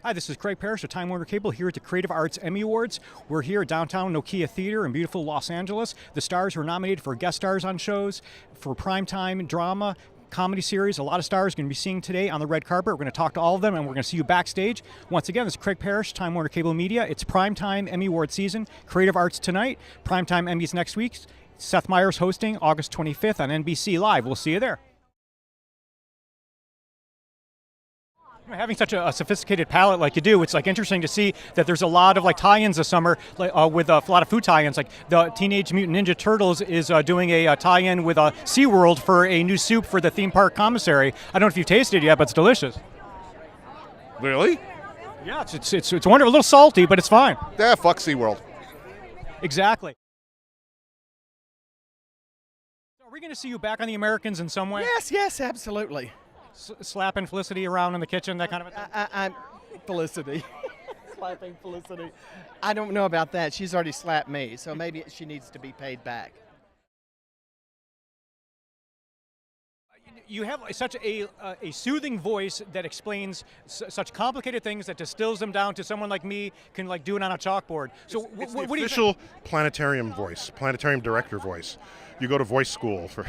Hi, this is Craig Parrish of Time Warner Cable here at the Creative Arts Emmy Awards. We're here at downtown Nokia Theater in beautiful Los Angeles. The stars were nominated for guest stars on shows, for primetime drama, comedy series. A lot of stars going to be seeing today on the red carpet. We're going to talk to all of them, and we're going to see you backstage. Once again, this is Craig Parrish, Time Warner Cable Media. It's primetime Emmy Award season. Creative Arts tonight, primetime Emmys next week. Seth Meyers hosting August 25th on NBC Live. We'll see you there. Having such a sophisticated palette like you do, it's like interesting to see that there's a lot of like tie-ins this summer with a lot of food tie-ins. Like the Teenage Mutant Ninja Turtles is doing a tie-in with SeaWorld for a new soup for the theme park commissary. I don't know if you've tasted it yet, but it's delicious. Really? Yeah, it's wonderful. A little salty, but it's fine. Yeah, fuck SeaWorld. Exactly. Are we going to see you back on The Americans in some way? Yes, absolutely. Slapping Felicity around in the kitchen, that kind of a thing? I'm Felicity. Slapping Felicity. I don't know about that. She's already slapped me, so maybe she needs to be paid back. You have such a soothing voice that explains such complicated things that distills them down to someone like me can like do it on a chalkboard. So It's what the do you official think? planetarium voice, planetarium director voice. You go to voice school for.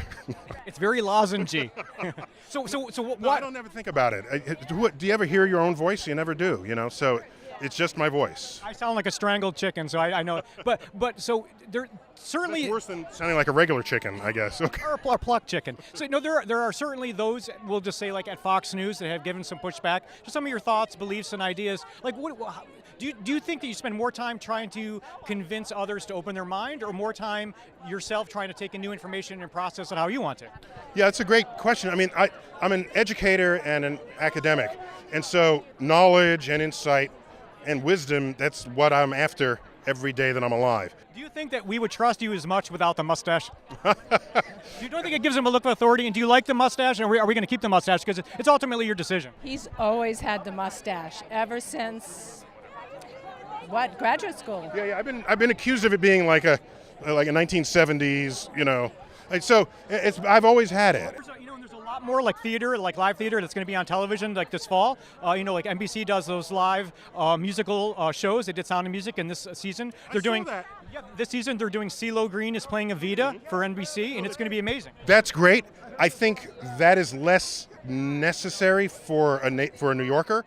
It's very lozengey. so what? No, I don't ever think about it. Do you ever hear your own voice? You never do. So it's just my voice. I sound like a strangled chicken, so I know. But so there certainly. That's worse than sounding like a regular chicken, I guess. Okay. Or a plucked chicken. So no, there are certainly those, we'll just say, like at Fox News, that have given some pushback. Just some of your thoughts, beliefs, and ideas. Like, do you think that you spend more time trying to convince others to open their mind, or more time yourself trying to take in new information and process it how you want to? Yeah, it's a great question. I mean, I'm an educator and an academic, and so knowledge and insight and wisdom, that's what I'm after every day that I'm alive. Do you think that we would trust you as much without the mustache? You don't think it gives him a look of authority? And do you like the mustache? And are we going to keep the mustache? Because it's ultimately your decision. He's always had the mustache ever since graduate school. Yeah, I've been accused of it being like a 1970s, So I've always had it. There's a lot more like theater, like live theater that's going to be on television like this fall. Like NBC does those live musical shows. They did Sound of Music in this season. They're doing that. Yeah, this season they're doing CeeLo Green is playing Evita for NBC, and it's going to be amazing. That's great. I think that is less necessary for a New Yorker.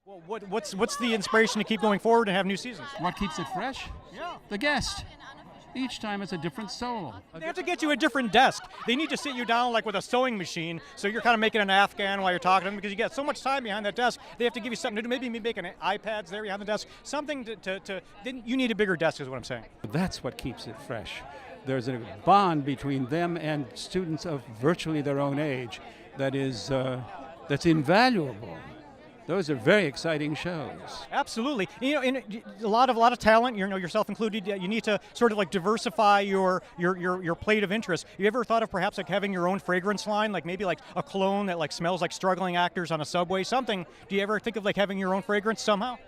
Well, what's the inspiration to keep going forward and have new seasons? What keeps it fresh? Yeah. The guest. Each time it's a different soul. They have to get you a different desk. They need to sit you down like with a sewing machine, so you're kind of making an Afghan while you're talking to them, because you get so much time behind that desk. They have to give you something to do. Maybe making iPads there behind the desk. Something then you need a bigger desk is what I'm saying. That's what keeps it fresh. There's a bond between them and students of virtually their own age that is that's invaluable. Those are very exciting shows. Absolutely. In a lot of talent, yourself included, you need to sort of like diversify your plate of interest. You ever thought of perhaps like having your own fragrance line, like maybe like a cologne that like smells like struggling actors on a subway, something? Do you ever think of like having your own fragrance somehow?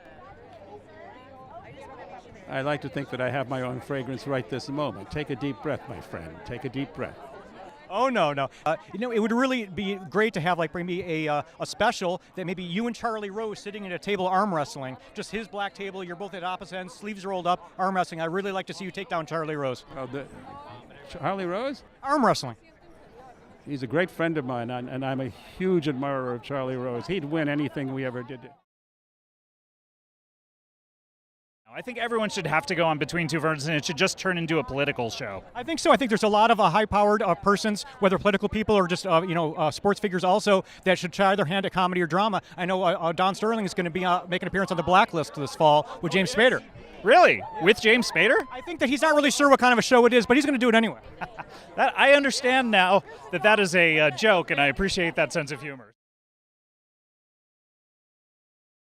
I like to think that I have my own fragrance right this moment. Take a deep breath, my friend. Take a deep breath. Oh, no. It would really be great to have like maybe a special that maybe you and Charlie Rose sitting at a table arm wrestling, just his black table, you're both at opposite ends, sleeves rolled up, arm wrestling. I'd really like to see you take down Charlie Rose. Oh, Charlie Rose? Arm wrestling. He's a great friend of mine, and I'm a huge admirer of Charlie Rose. He'd win anything we ever did. I think everyone should have to go on Between Two Ferns, and it should just turn into a political show. I think so. I think there's a lot of high-powered persons, whether political people or just sports figures also, that should try their hand at comedy or drama. I know Don Sterling is going to be make an appearance on The Blacklist this fall with James Spader. Really? With James Spader? I think that he's not really sure what kind of a show it is, but he's going to do it anyway. I understand now that is a joke, and I appreciate that sense of humor.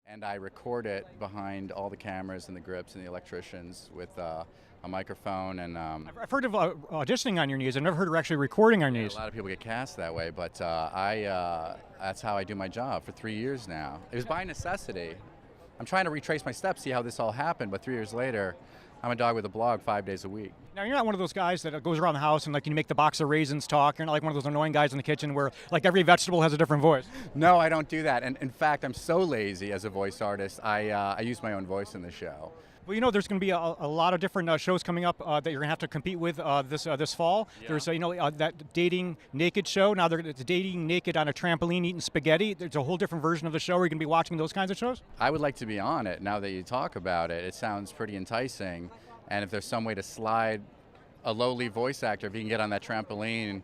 And I record it behind all the cameras and the grips and the electricians with a microphone. And I've heard of auditioning on your knees. I've never heard of actually recording on your knees. A lot of people get cast that way, but that's how I do my job for 3 years now. It was by necessity. I'm trying to retrace my steps, see how this all happened, but 3 years later, I'm a dog with a blog 5 days a week. Now, you're not one of those guys that goes around the house and like you make the box of raisins talk. You're not like one of those annoying guys in the kitchen where like every vegetable has a different voice. No, I don't do that. And in fact, I'm so lazy as a voice artist, I use my own voice in the show. Well, you know, there's going to be a lot of different shows coming up that you're going to have to compete with this fall. Yeah. There's, that dating naked show. Now they're dating naked on a trampoline eating spaghetti. There's a whole different version of the show. Are you going to be watching those kinds of shows? I would like to be on it. Now that you talk about it, it sounds pretty enticing. And if there's some way to slide a lowly voice actor, if he can get on that trampoline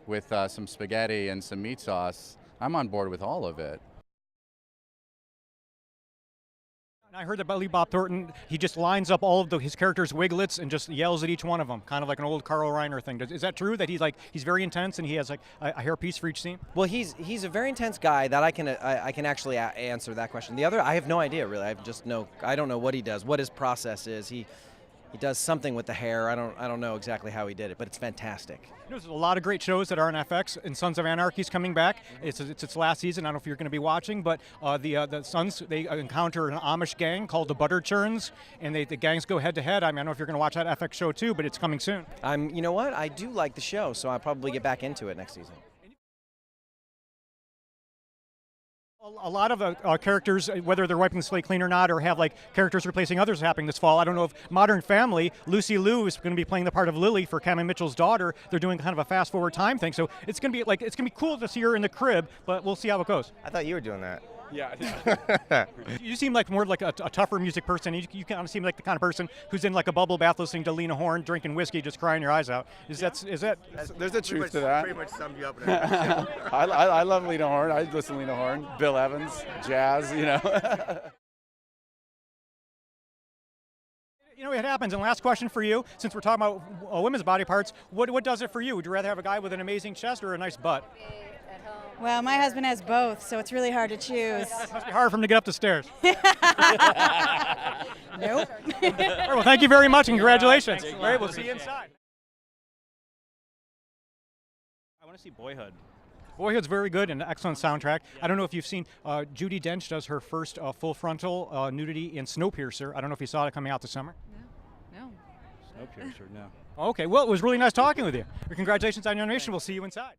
with some spaghetti and some meat sauce, I'm on board with all of it. I heard that Billy Bob Thornton, he just lines up all of his characters' wiglets and just yells at each one of them, kind of like an old Carl Reiner thing. Is that true, that he's very intense and he has like a hairpiece for each scene? Well, he's a very intense guy that I can actually answer that question. The other, I have no idea really. I don't know what he does, what his process is. He does something with the hair. I don't know exactly how he did it, but it's fantastic. There's a lot of great shows that are on FX, and Sons of Anarchy's coming back. It's its last season. I don't know if you're going to be watching, but the Sons, they encounter an Amish gang called the Butter Churns, and the gangs go head to head. I mean, I don't know if you're going to watch that FX show too, but it's coming soon. You know what? I do like the show, so I'll probably get back into it next season. A lot of the characters, whether they're wiping the slate clean or not, or have like characters replacing others happening this fall. I don't know if Modern Family, Lucy Liu is going to be playing the part of Lily for Cameron Mitchell's daughter. They're doing kind of a fast forward time thing, so it's going to be cool to see her in the crib, but we'll see how it goes. I thought you were doing that. Yeah. You seem like more like a tougher music person. You kind of seem like the kind of person who's in like a bubble bath listening to Lena Horne, drinking whiskey, just crying your eyes out. Is that? There's a truth to that. Pretty much summed you up. I love Lena Horne. I listen to Lena Horne, Bill Evans, jazz. You know, it happens. And last question for you, since we're talking about women's body parts, what does it for you? Would you rather have a guy with an amazing chest or a nice butt? Well, my husband has both, so it's really hard to choose. It must be hard for him to get up the stairs. Nope. All right, well, thank you very much and congratulations. All right, we'll see you inside. I want to see Boyhood. Boyhood's very good and an excellent soundtrack. I don't know if you've seen Judi Dench does her first full frontal nudity in Snowpiercer. I don't know if you saw it coming out this summer. No. Snowpiercer, no. Okay, well, it was really nice talking with you. Congratulations on your nomination. We'll see you inside.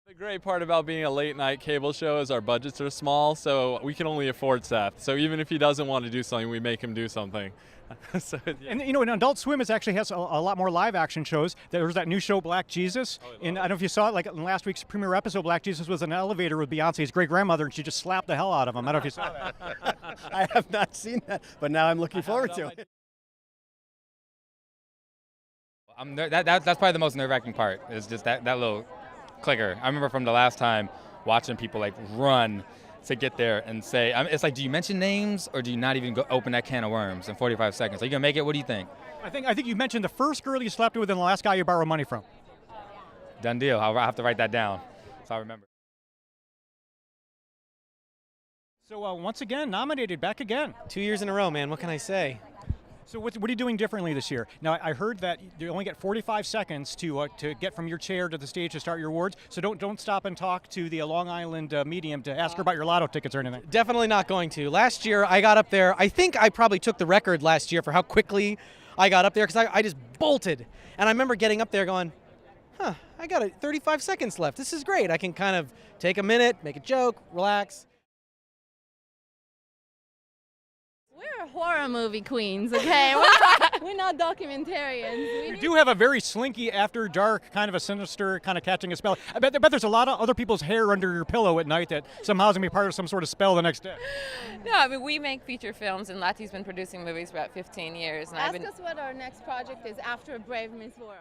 The great part about being a late night cable show is our budgets are small, so we can only afford Seth. So even if he doesn't want to do something, we make him do something. So, yeah. And in Adult Swim, it actually has a lot more live action shows. There was that new show, Black Jesus. And I don't know if you saw it, like in last week's premiere episode, Black Jesus was in an elevator with Beyonce's great grandmother, and she just slapped the hell out of him. I don't know if you saw that. I have not seen that, but now I'm looking forward to it. That's probably the most nerve-wracking part, is just that little clicker. I remember from the last time watching people like run to get there and say, it's like, do you mention names or do you not even go open that can of worms in 45 seconds? Are you gonna make it? What do you think? I think you mentioned the first girl you slept with and the last guy you borrowed money from. Done deal. I'll have to write that down so I remember. So once again, nominated, back again. 2 years in a row, man. What can I say? So what are you doing differently this year? Now, I heard that you only get 45 seconds to get from your chair to the stage to start your awards. So don't stop and talk to the Long Island medium to ask her about your lotto tickets or anything. Definitely not going to. Last year, I got up there. I think I probably took the record last year for how quickly I got up there because I just bolted. And I remember getting up there going, I got 35 seconds left. This is great. I can kind of take a minute, make a joke, relax. We're horror movie queens, okay? We're not documentarians. You do have a very slinky after dark, kind of a sinister, kind of catching a spell. I bet there's a lot of other people's hair under your pillow at night that somehow is going to be part of some sort of spell the next day. No, I mean, we make feature films, and Lati's been producing movies for about 15 years. And Ask us what our next project is after Brave Miss World.